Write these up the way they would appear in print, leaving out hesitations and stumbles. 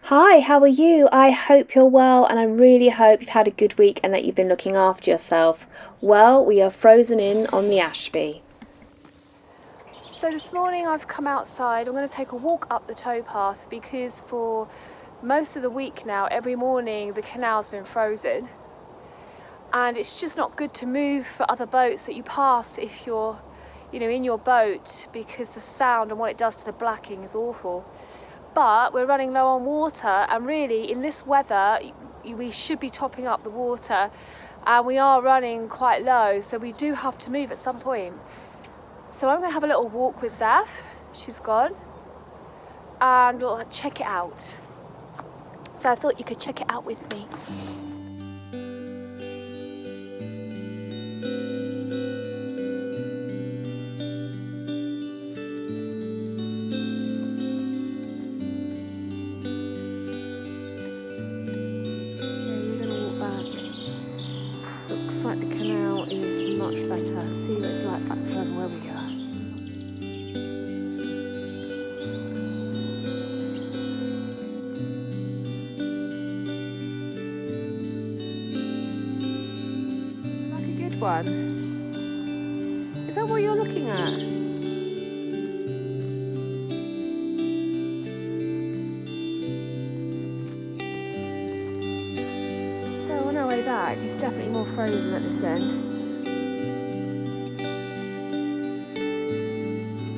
Hi, how are you? I hope you're well, and I really hope you've had a good week and that you've been looking after yourself. Well, we are frozen in on the Ashby. So this morning I've come outside. I'm going to take a walk up the towpath because for most of the week now, every morning the canal's been frozen. And it's just not good to move for other boats that you pass if you're, in your boat, because the sound and what it does to the blacking is awful. But we're running low on water, and really in this weather we should be topping up the water, and we are running quite low, so we do have to move at some point. So I'm going to have a little walk with Zaf, she's gone, and we'll check it out. So I thought you could check it out with me. Looks like the canal is much better. See what it's like back from where we are. Like a good one. Is that what you're looking at? On our way back, it's definitely more frozen at this end.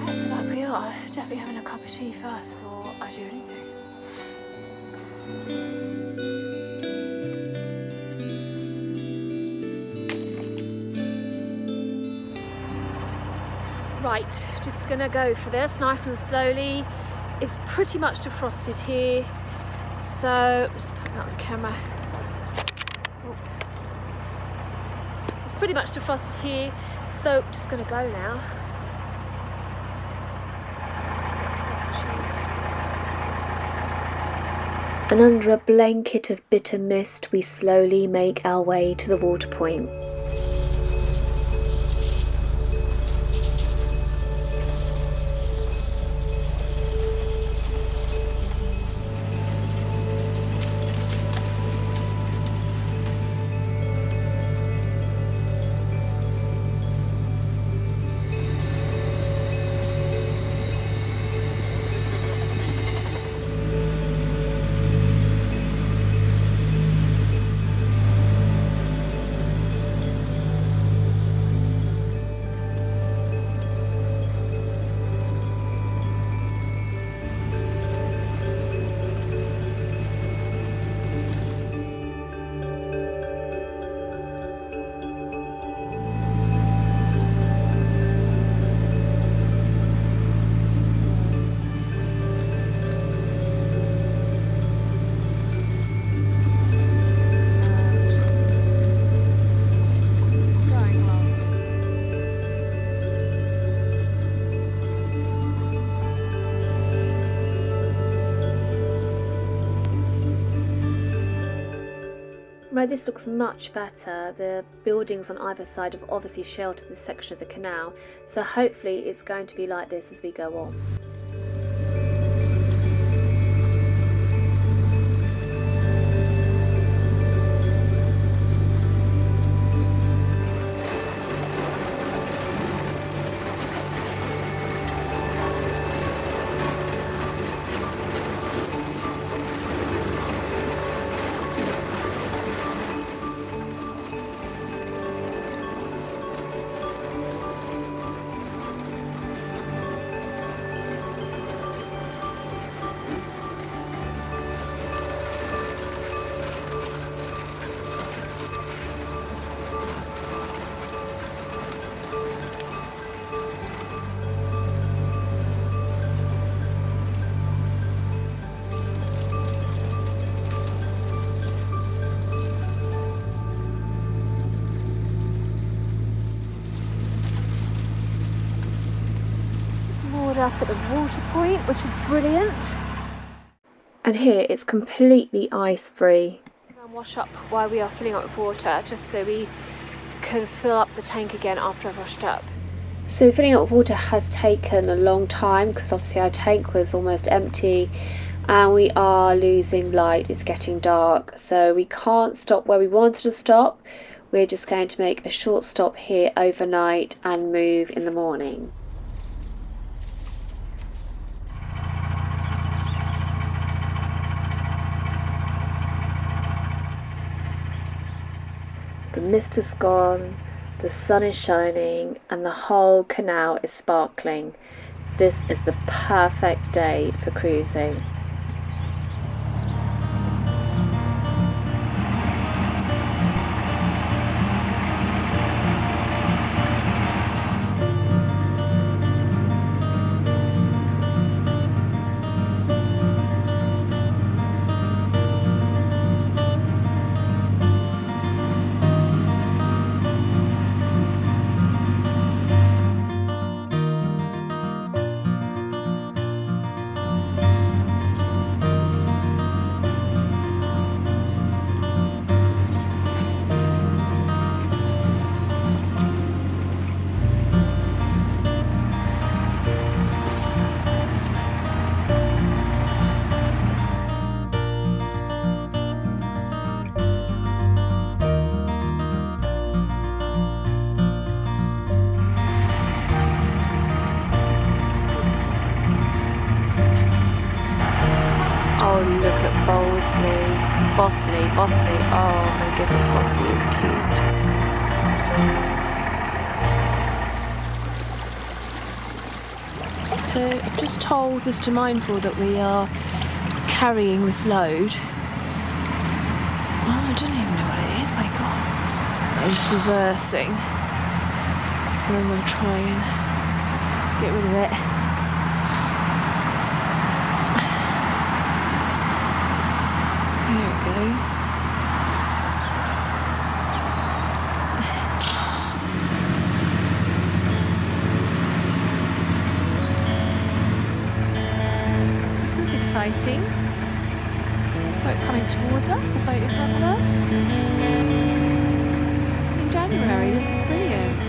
Right, so back we are. Definitely having a cup of tea first before I do anything. Right, just gonna go for this nice and slowly. It's pretty much defrosted here, so just put out the camera. It's pretty much defrosted here, so I'm just going to go now. And under a blanket of bitter mist, we slowly make our way to the water point. Right, this looks much better. The buildings on either side have obviously sheltered this section of the canal, so hopefully it's going to be like this as we go on. Up at the water point, which is brilliant. And here it's completely ice free. I'll wash up while we are filling up with water, just so we can fill up the tank again after I've washed up. So filling up with water has taken a long time because obviously our tank was almost empty, and we are losing light. It's getting dark, so we can't stop where we wanted to stop. We're just going to make a short stop here overnight and move in the morning. The mist has gone, the sun is shining, and the whole canal is sparkling. This is the perfect day for cruising. Oh, look at Bosley. Oh my goodness, Bosley is cute. So I've just told Mr. Mindful that we are carrying this load. Oh, I don't even know what it is, my God. It's reversing. And I'm going to try and get rid of it. This is exciting. Boat coming towards us, a boat in front of us. In January, this is brilliant.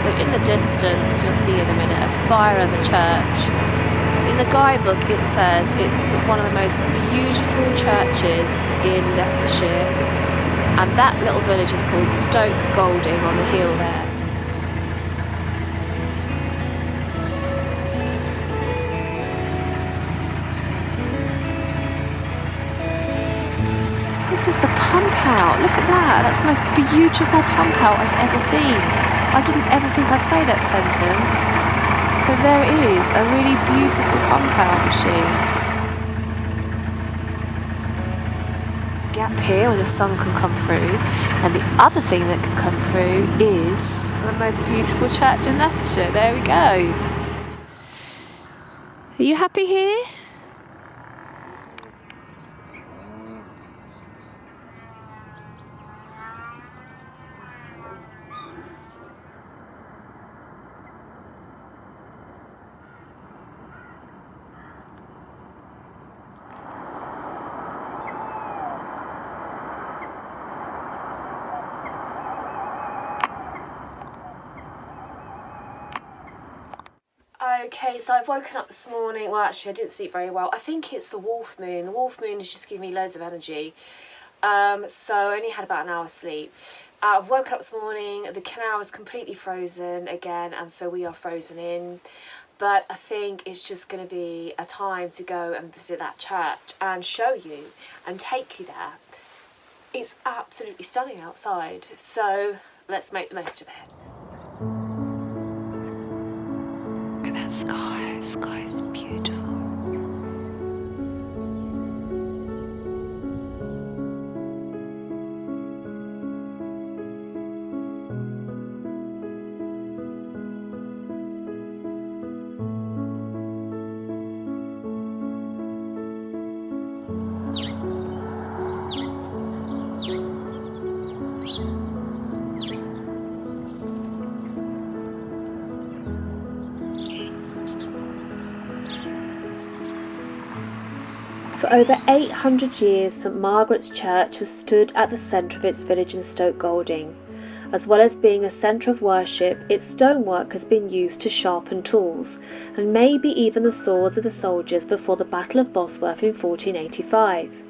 In the distance, you'll see in a minute a spire of a church. In the guidebook it says it's one of the most beautiful churches in Leicestershire, and that little village is called Stoke Golding on the hill there. This is the pump out. Look at that. That's the most beautiful pump out I've ever seen. I didn't ever think I'd say that sentence, but there it is, a really beautiful pump out machine. Gap here where the sun can come through, and the other thing that can come through is the most beautiful church in Leicestershire. There we go. Are you happy here? Okay, so I've woken up this morning. Well, actually I didn't sleep very well. I think it's the wolf moon. The wolf moon is just giving me loads of energy. So I only had about an hour's sleep. I've woken up this morning, the canal is completely frozen again, and so we are frozen in. But I think it's just going to be a time to go and visit that church and show you and take you there. It's absolutely stunning outside, so let's make the most of it. Look at that sky. The sky is beautiful. For over 800 years, St Margaret's Church has stood at the centre of its village in Stoke Golding. As well as being a centre of worship, its stonework has been used to sharpen tools, and maybe even the swords of the soldiers before the Battle of Bosworth in 1485.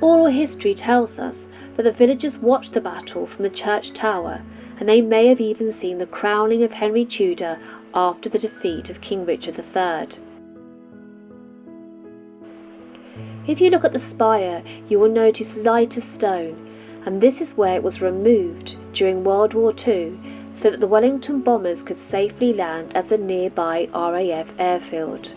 Oral history tells us that the villagers watched the battle from the church tower, and they may have even seen the crowning of Henry Tudor after the defeat of King Richard III. If you look at the spire, you will notice lighter stone, and this is where it was removed during World War II so that the Wellington bombers could safely land at the nearby RAF airfield.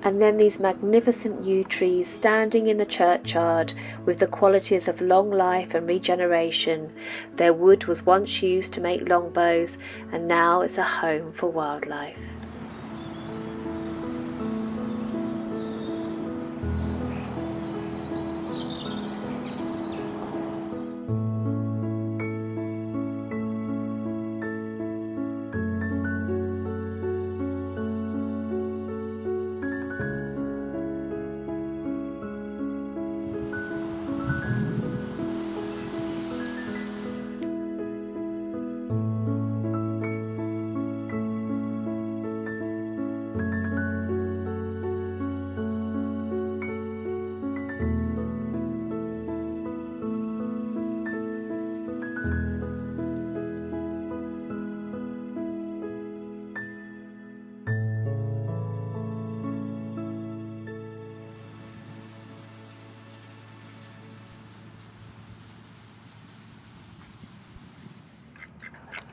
And then these magnificent yew trees standing in the churchyard with the qualities of long life and regeneration. Their wood was once used to make longbows, and now it's a home for wildlife.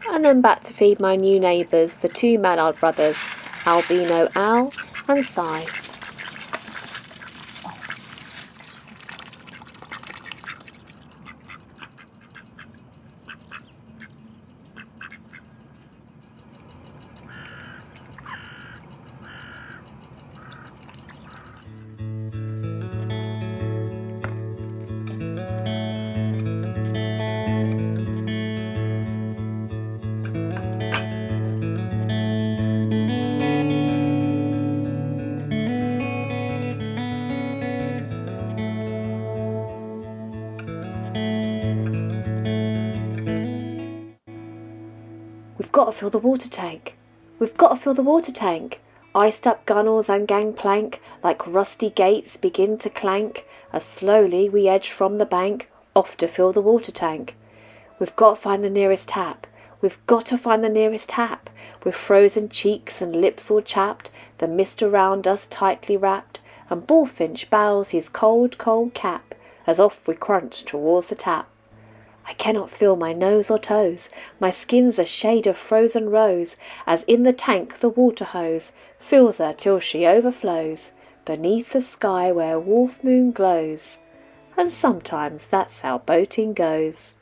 And then back to feed my new neighbours, the two Mallard brothers, Albino Al and Si. We've got to fill the water tank. We've got to fill the water tank. Iced up gunnels and gangplank, like rusty gates, begin to clank, as slowly we edge from the bank, off to fill the water tank. We've got to find the nearest tap. We've got to find the nearest tap. With frozen cheeks and lips all chapped, the mist around us tightly wrapped, and Bullfinch bows his cold, cold cap, as off we crunch towards the tap. I cannot feel my nose or toes, my skin's a shade of frozen rose, as in the tank the water hose fills her till she overflows, beneath the sky where wolf moon glows. And sometimes that's how boating goes.